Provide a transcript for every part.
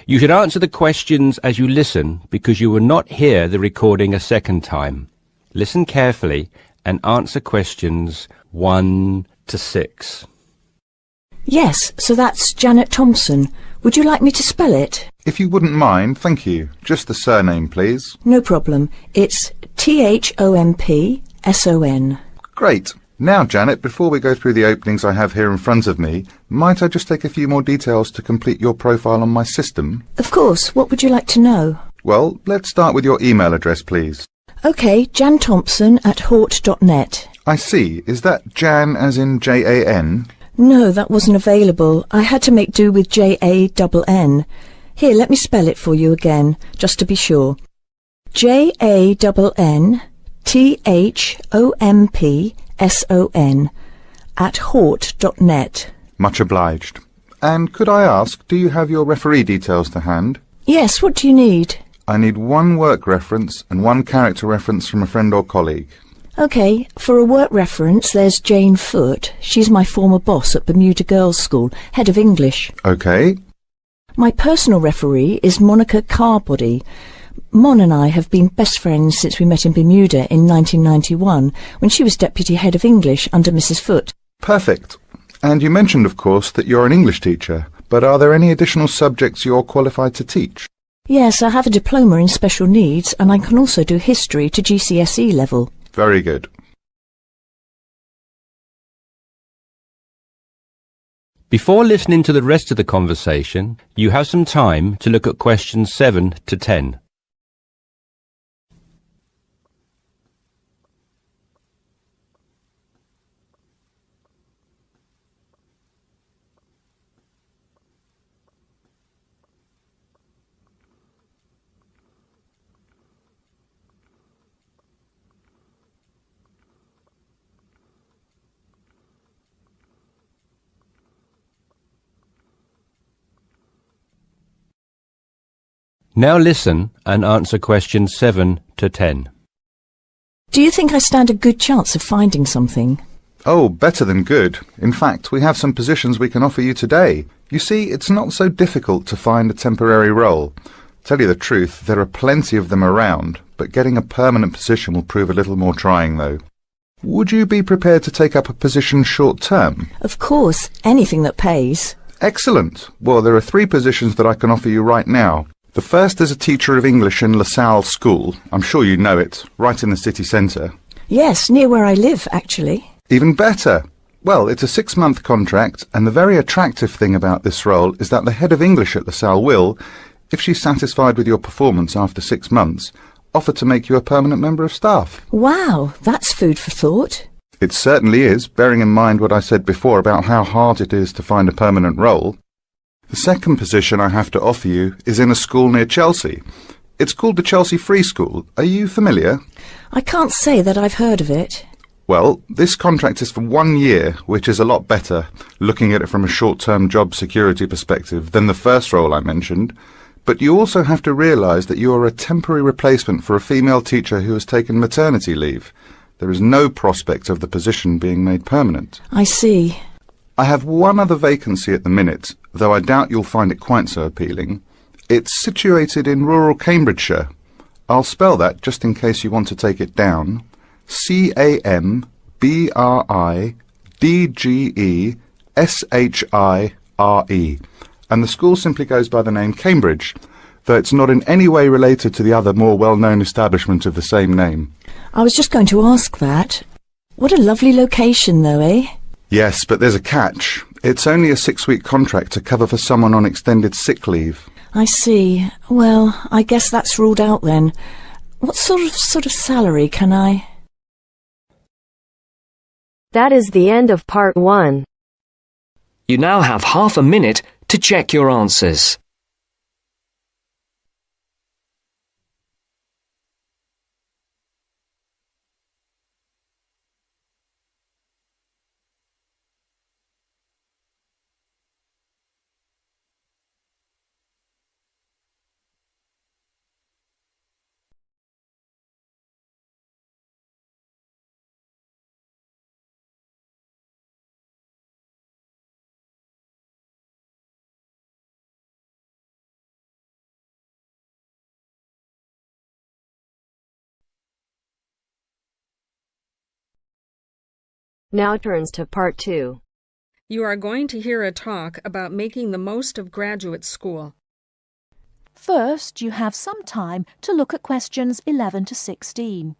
You should answer the questions as you listen because you will not hear the recording a second time. Listen carefully and answer questions 1 to 6. Yes, so that's Janet Thompson. Would you like me to spell it? If you wouldn't mind, thank you. Just the surname, please. No problem. It's Thompson. Great. Now, Janet, before we go through the openings I have here in front of me, might I just take a few more details to complete your profile on my system? Of course. What would you like to know? Well, let's start with your email address, please. OK, janthompson@hort.net. I see. Is that Jan as in Jan? No, that wasn't available. I had to make do with Jann. Here, let me spell it for you again, just to be sure. JANNTHOMPSON Much obliged. And could I ask, do you have your referee details to hand? Yes, what do you need? I need one work reference and one character reference from a friend or colleague. OK, for a work reference, there's Jane Foote. She's my former boss at Bermuda Girls' School, head of English. OK. My personal referee is Monica Carbody. Mon and I have been best friends since we met in Bermuda in 1991, when she was deputy head of English under Mrs. Foote. Perfect. And you mentioned, of course, that you're an English teacher, but are there any additional subjects you're qualified to teach? Yes, I have a diploma in special needs, and I can also do history to GCSE level. Very good. Before listening to the rest of the conversation, you have some time to look at questions 7 to 10. Now listen and answer questions 7 to 10. Do you think I stand a good chance of finding something? Oh, better than good. In fact, we have some positions we can offer you today. You see, it's not so difficult to find a temporary role. Tell you the truth, there are plenty of them around, but getting a permanent position will prove a little more trying, though. Would you be prepared to take up a position short-term? Of course, anything that pays. Excellent. Well, there are 3 positions that I can offer you right now. The first is a teacher of English in LaSalle School. I'm sure you know it, right in the city centre. Yes, near where I live, actually. Even better. Well, it's a 6-month contract, and the very attractive thing about this role is that the head of English at LaSalle will, if she's satisfied with your performance after 6 months, offer to make you a permanent member of staff. Wow, that's food for thought. It certainly is, bearing in mind what I said before about how hard it is to find a permanent role. The second position I have to offer you is in a school near Chelsea. It's called the Chelsea Free School. Are you familiar? I can't say that I've heard of it. Well, this contract is for 1 year, which is a lot better, looking at it from a short-term job security perspective, than the first role I mentioned. But you also have to realise that you are a temporary replacement for a female teacher who has taken maternity leave. There is no prospect of the position being made permanent. I see. I have one other vacancy at the minute, though I doubt you'll find it quite so appealing. It's situated in rural Cambridgeshire. I'll spell that just in case you want to take it down. CAMBRIDGESHIRE. And the school simply goes by the name Cambridge, though it's not in any way related to the other more well-known establishment of the same name. I was just going to ask that. What a lovely location, though, eh? Yes, but there's a catch. It's only a 6-week contract to cover for someone on extended sick leave. I see. Well, I guess that's ruled out then. What sort of salary can I... That is the end of part 1. You now have half a minute to check your answers. Now turns to Part 2. You are going to hear a talk about making the most of graduate school. First, you have some time to look at questions 11 to 16.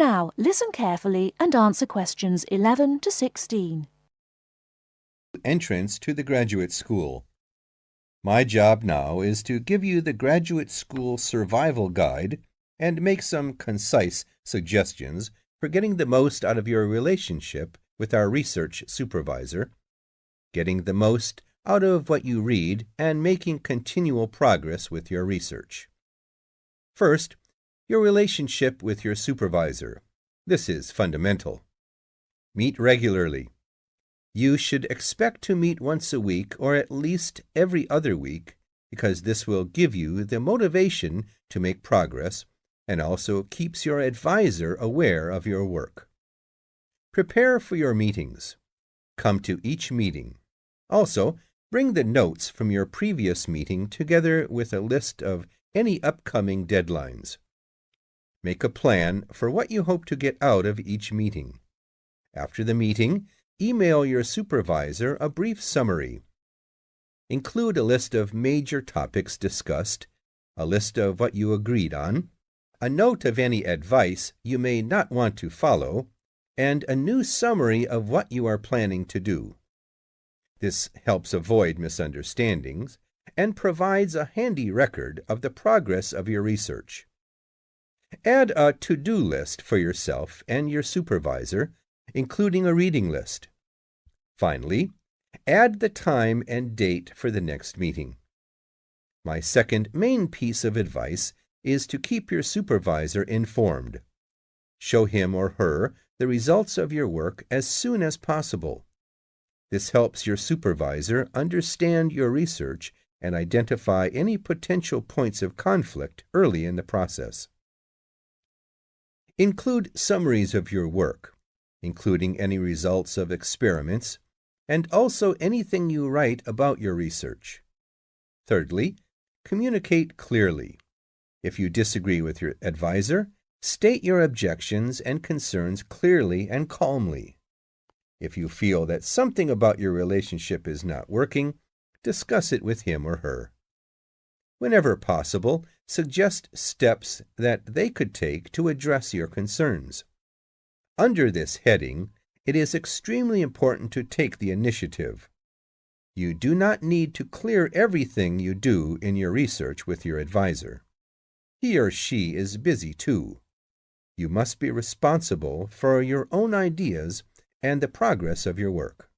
Now, listen carefully and answer questions 11 to 16. Entrance to the graduate school. My job now is to give you the graduate school survival guide and make some concise suggestions for getting the most out of your relationship with our research supervisor, getting the most out of what you read, and making continual progress with your research. First, your relationship with your supervisor. This is fundamental. Meet regularly. You should expect to meet once a week or at least every other week because this will give you the motivation to make progress and also keeps your advisor aware of your work. Prepare for your meetings. Come to each meeting. Also, bring the notes from your previous meeting together with a list of any upcoming deadlines. Make a plan for what you hope to get out of each meeting. After the meeting, email your supervisor a brief summary. Include a list of major topics discussed, a list of what you agreed on, a note of any advice you may not want to follow, and a new summary of what you are planning to do. This helps avoid misunderstandings and provides a handy record of the progress of your research. Add a to-do list for yourself and your supervisor, including a reading list. Finally, add the time and date for the next meeting. My second main piece of advice is to keep your supervisor informed. Show him or her the results of your work as soon as possible. This helps your supervisor understand your research and identify any potential points of conflict early in the process. Include summaries of your work, including any results of experiments, and also anything you write about your research. Thirdly, communicate clearly. If you disagree with your advisor, state your objections and concerns clearly and calmly. If you feel that something about your relationship is not working, discuss it with him or her. Whenever possible, suggest steps that they could take to address your concerns. Under this heading, it is extremely important to take the initiative. You do not need to clear everything you do in your research with your advisor. He or she is busy too. You must be responsible for your own ideas and the progress of your work.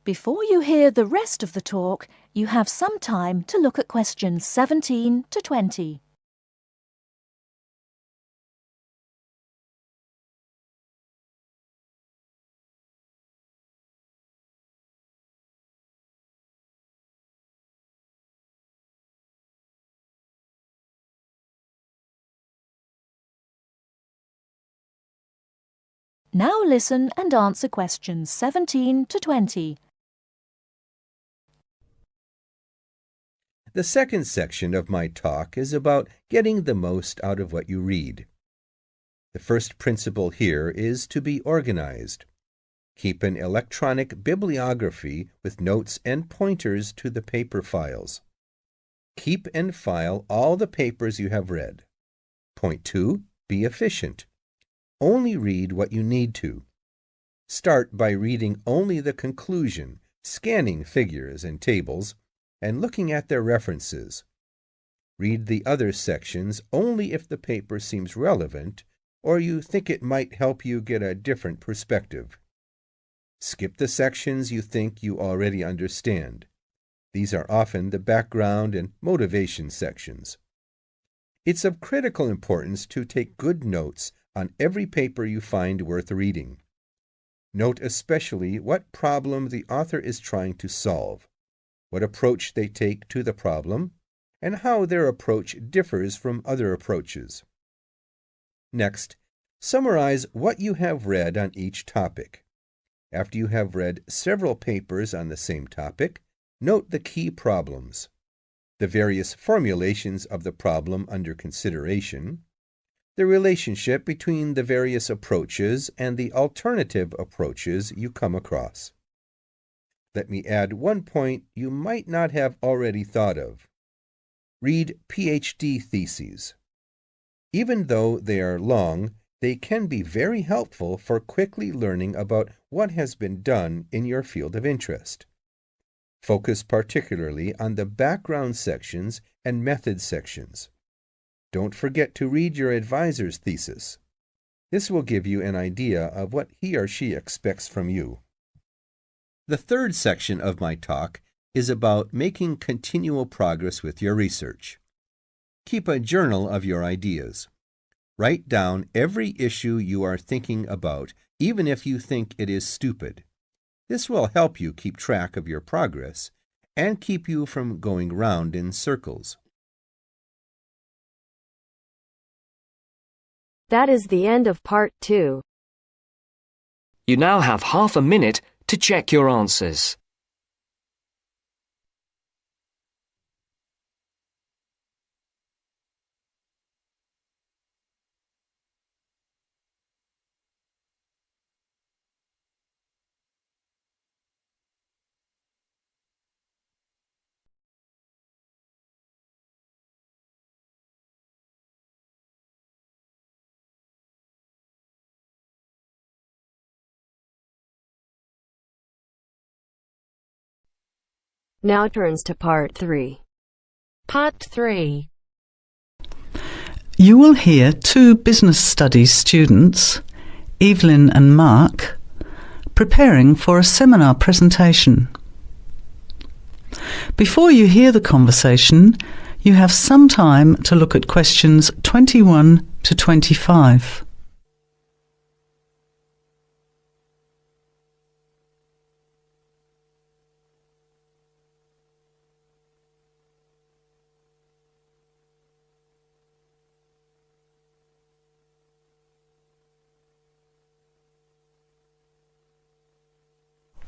Before you hear the rest of the talk, you have some time to look at questions 17 to 20. Now listen and answer questions 17 to 20. The second section of my talk is about getting the most out of what you read. The first principle here is to be organized. Keep an electronic bibliography with notes and pointers to the paper files. Keep and file all the papers you have read. Point 2. Be efficient. Only read what you need to. Start by reading only the conclusion, scanning figures and tables, and looking at their references. Read the other sections only if the paper seems relevant or you think it might help you get a different perspective. Skip the sections you think you already understand. These are often the background and motivation sections. It's of critical importance to take good notes on every paper you find worth reading. Note especially what problem the author is trying to solve, what approach they take to the problem, and how their approach differs from other approaches. Next, summarize what you have read on each topic. After you have read several papers on the same topic, note the key problems, the various formulations of the problem under consideration, the relationship between the various approaches and the alternative approaches you come across. Let me add one point you might not have already thought of. Read PhD theses. Even though they are long, they can be very helpful for quickly learning about what has been done in your field of interest. Focus particularly on the background sections and method sections. Don't forget to read your advisor's thesis. This will give you an idea of what he or she expects from you. The third section of my talk is about making continual progress with your research. Keep a journal of your ideas. Write down every issue you are thinking about, even if you think it is stupid. This will help you keep track of your progress and keep you from going round in circles. That is the end of part 2. You now have half a minute to check your answers. Now turns to part 3. Part 3. You will hear two business studies students, Evelyn and Mark, preparing for a seminar presentation. Before you hear the conversation, you have some time to look at questions 21 to 25.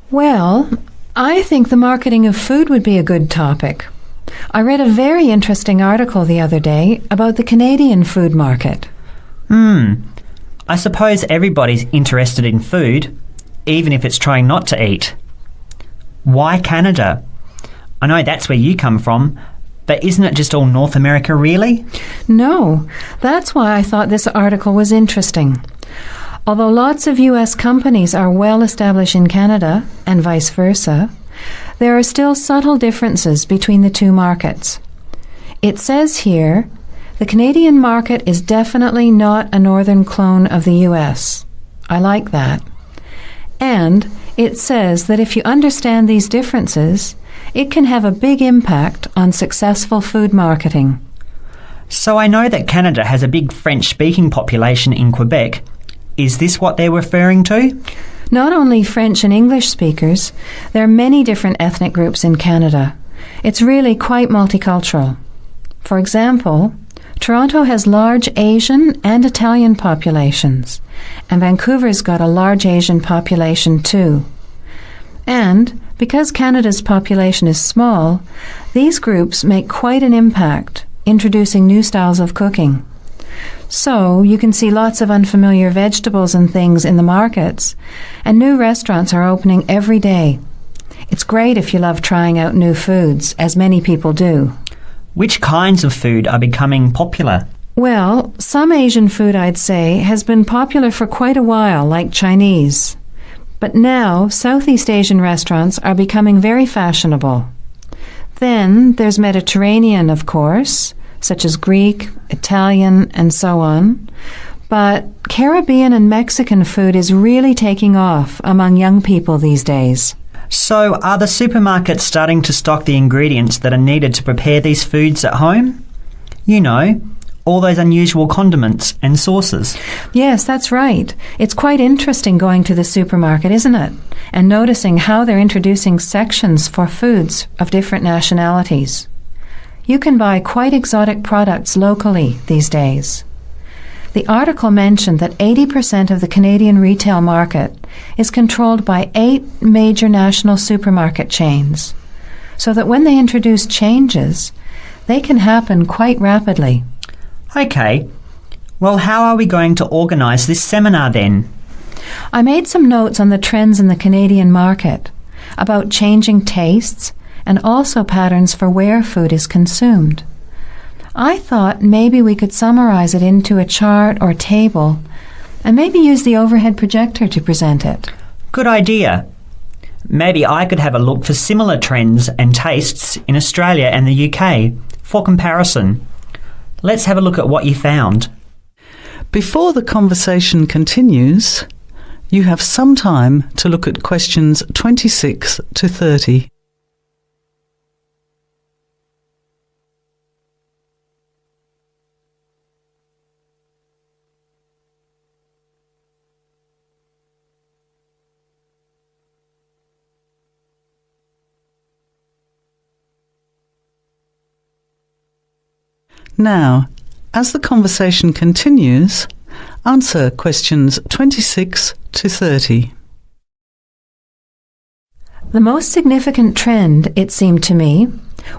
Well, I think the marketing of food would be a good topic. I read a very interesting article the other day about the Canadian food market. I suppose everybody's interested in food, even if it's trying not to eat. Why Canada? I know that's where you come from, but isn't it just all North America, really? No, that's why I thought this article was interesting. Although lots of U.S. companies are well established in Canada, and vice versa, there are still subtle differences between the two markets. It says here, the Canadian market is definitely not a northern clone of the U.S. I like that. And it says that if you understand these differences, it can have a big impact on successful food marketing. So I know that Canada has a big French-speaking population in Quebec. Is this what they're referring to? Not only French and English speakers, there are many different ethnic groups in Canada. It's really quite multicultural. For example, Toronto has large Asian and Italian populations, and Vancouver's got a large Asian population too. And because Canada's population is small, these groups make quite an impact, introducing new styles of cooking. So you can see lots of unfamiliar vegetables and things in the markets, and new restaurants are opening every day. It's great if you love trying out new foods, as many people do. Which kinds of food are becoming popular? Well, some Asian food, I'd say, has been popular for quite a while, like Chinese. But now, Southeast Asian restaurants are becoming very fashionable. Then there's Mediterranean, of course, such as Greek, Italian, and so on. But Caribbean and Mexican food is really taking off among young people these days. So are the supermarkets starting to stock the ingredients that are needed to prepare these foods at home? You know, all those unusual condiments and sauces. Yes, that's right. It's quite interesting going to the supermarket, isn't it? And noticing how they're introducing sections for foods of different nationalities. You can buy quite exotic products locally these days. The article mentioned that 80% of the Canadian retail market is controlled by 8 major national supermarket chains, so that when they introduce changes, they can happen quite rapidly. OK. Well, how are we going to organise this seminar then? I made some notes on the trends in the Canadian market, about changing tastes and also patterns for where food is consumed. I thought maybe we could summarize it into a chart or table and maybe use the overhead projector to present it. Good idea. Maybe I could have a look for similar trends and tastes in Australia and the UK for comparison. Let's have a look at what you found. Before the conversation continues, you have some time to look at questions 26 to 30. Now, as the conversation continues, answer questions 26 to 30. The most significant trend, it seemed to me,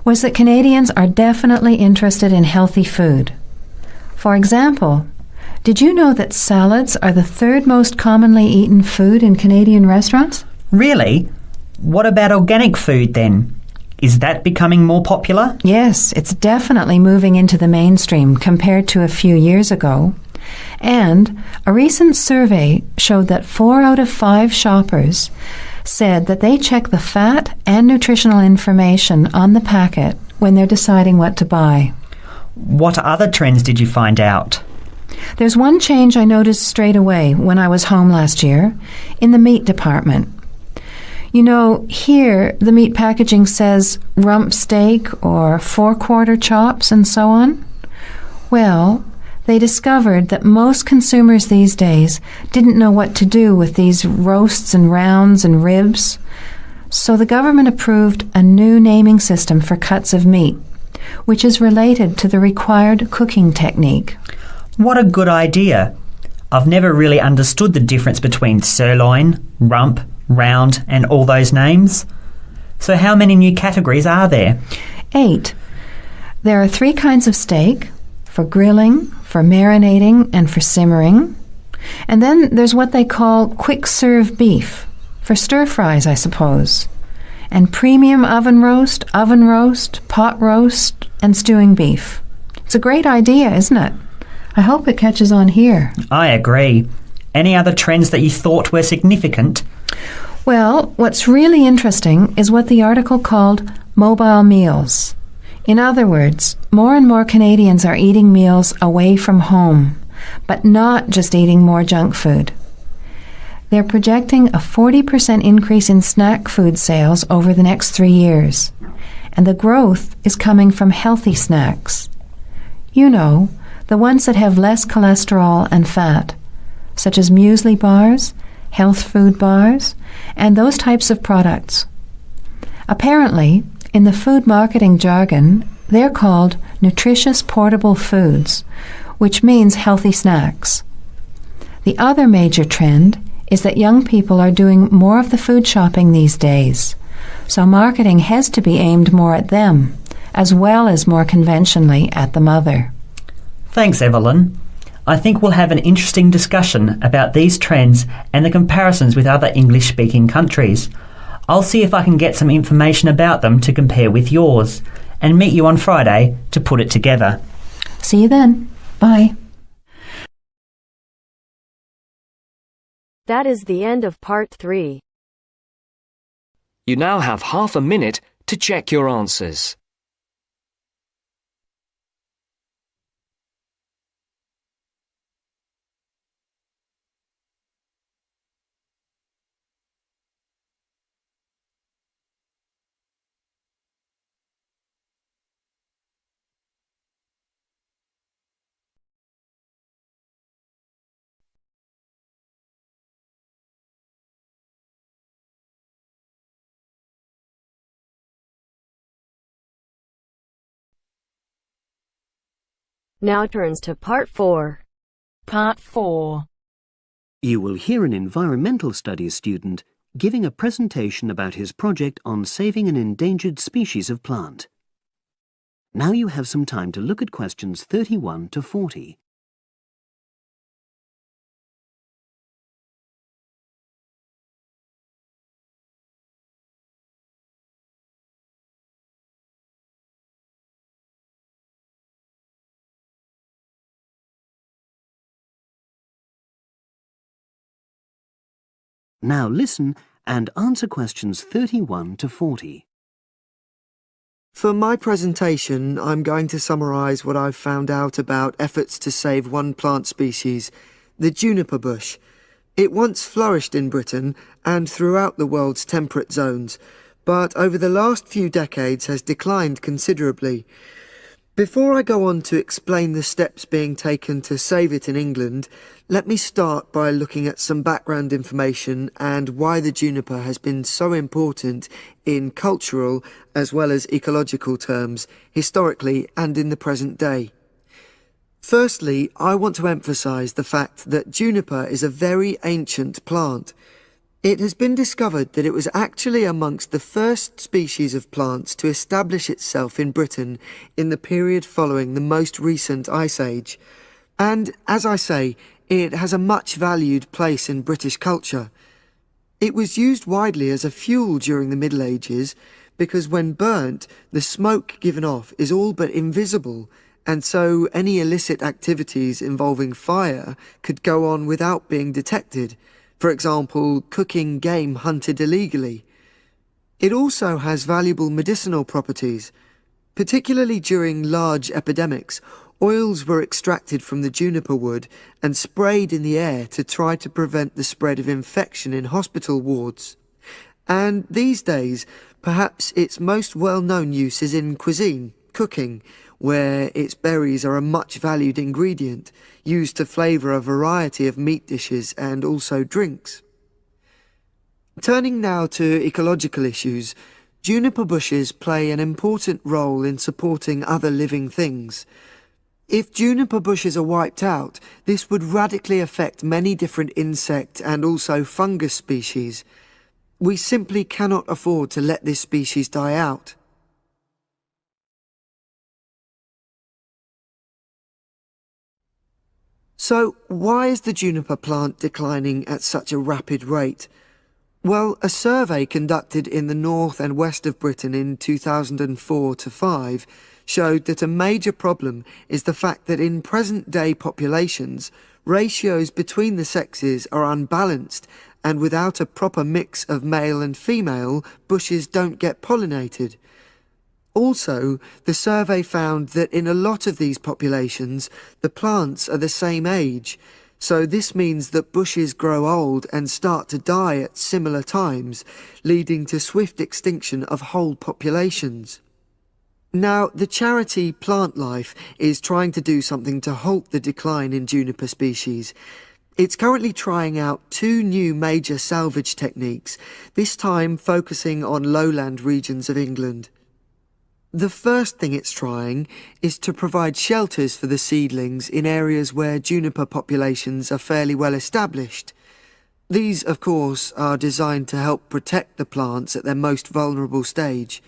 was that Canadians are definitely interested in healthy food. For example, did you know that salads are the 3rd most commonly eaten food in Canadian restaurants? Really? What about organic food then? Is that becoming more popular? Yes, it's definitely moving into the mainstream compared to a few years ago. And a recent survey showed that 4 out of 5 shoppers said that they check the fat and nutritional information on the packet when they're deciding what to buy. What other trends did you find out? There's one change I noticed straight away when I was home last year in the meat department. You know, here the meat packaging says rump steak or 4-quarter chops and so on. Well, they discovered that most consumers these days didn't know what to do with these roasts and rounds and ribs. So the government approved a new naming system for cuts of meat, which is related to the required cooking technique. What a good idea. I've never really understood the difference between sirloin, rump, round and all those names. So how many new categories are there? 8. There are 3 kinds of steak, for grilling, for marinating and for simmering. And then there's what they call quick-serve beef, for stir-fries, I suppose. And premium oven roast, pot roast and stewing beef. It's a great idea, isn't it? I hope it catches on here. I agree. Any other trends that you thought were significant? Well, what's really interesting is what the article called mobile meals. In other words, more and more Canadians are eating meals away from home, but not just eating more junk food. They're projecting a 40% increase in snack food sales over the next 3 years, and the growth is coming from healthy snacks. You know, the ones that have less cholesterol and fat, such as muesli bars, health food bars, and those types of products. Apparently, in the food marketing jargon, they're called nutritious portable foods, which means healthy snacks. The other major trend is that young people are doing more of the food shopping these days, so marketing has to be aimed more at them, as well as more conventionally at the mother. Thanks, Evelyn. I think we'll have an interesting discussion about these trends and the comparisons with other English-speaking countries. I'll see if I can get some information about them to compare with yours, and meet you on Friday to put it together. See you then. Bye. That is the end of part 3. You now have half a minute to check your answers. Now turns to Part 4. Part 4. You will hear an environmental studies student giving a presentation about his project on saving an endangered species of plant. Now you have some time to look at questions 31 to 40. Now listen and answer questions 31 to 40. For my presentation, I'm going to summarise what I've found out about efforts to save one plant species, the juniper bush. It once flourished in Britain and throughout the world's temperate zones, but over the last few decades has declined considerably. Before I go on to explain the steps being taken to save it in England, let me start by looking at some background information and why the juniper has been so important in cultural as well as ecological terms, historically and in the present day. Firstly, I want to emphasise the fact that juniper is a very ancient plant. It has been discovered that it was actually amongst the first species of plants to establish itself in Britain in the period following the most recent Ice Age. And, as I say, it has a much valued place in British culture. It was used widely as a fuel during the Middle Ages because when burnt, the smoke given off is all but invisible, and so any illicit activities involving fire could go on without being detected. For example, cooking game hunted illegally. It also has valuable medicinal properties. Particularly during large epidemics, oils were extracted from the juniper wood and sprayed in the air to try to prevent the spread of infection in hospital wards. And these days, perhaps its most well-known use is in cuisine, cooking, where its berries are a much valued ingredient, used to flavour a variety of meat dishes and also drinks. Turning now to ecological issues, juniper bushes play an important role in supporting other living things. If juniper bushes are wiped out, this would radically affect many different insect and also fungus species. We simply cannot afford to let this species die out. So, why is the juniper plant declining at such a rapid rate? Well, a survey conducted in the north and west of Britain in 2004-5 showed that a major problem is the fact that in present-day populations, ratios between the sexes are unbalanced, and without a proper mix of male and female, bushes don't get pollinated. Also, the survey found that in a lot of these populations, the plants are the same age, so this means that bushes grow old and start to die at similar times, leading to swift extinction of whole populations. Now, the charity Plant Life is trying to do something to halt the decline in juniper species. It's currently trying out 2 new major salvage techniques, this time focusing on lowland regions of England. The first thing it's trying is to provide shelters for the seedlings in areas where juniper populations are fairly well established. These, of course, are designed to help protect the plants at their most vulnerable stage.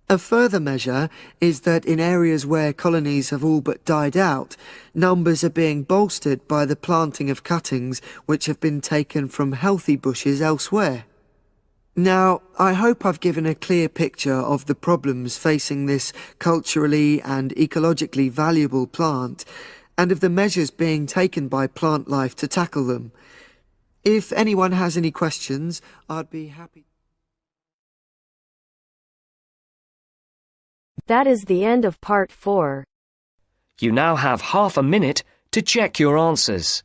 A further measure is that in areas where colonies have all but died out, numbers are being bolstered by the planting of cuttings which have been taken from healthy bushes elsewhere. Now, I hope I've given a clear picture of the problems facing this culturally and ecologically valuable plant, and of the measures being taken by Plant Life to tackle them. If anyone has any questions, I'd be happy. That is the end of Part 4. You now have half a minute to check your answers.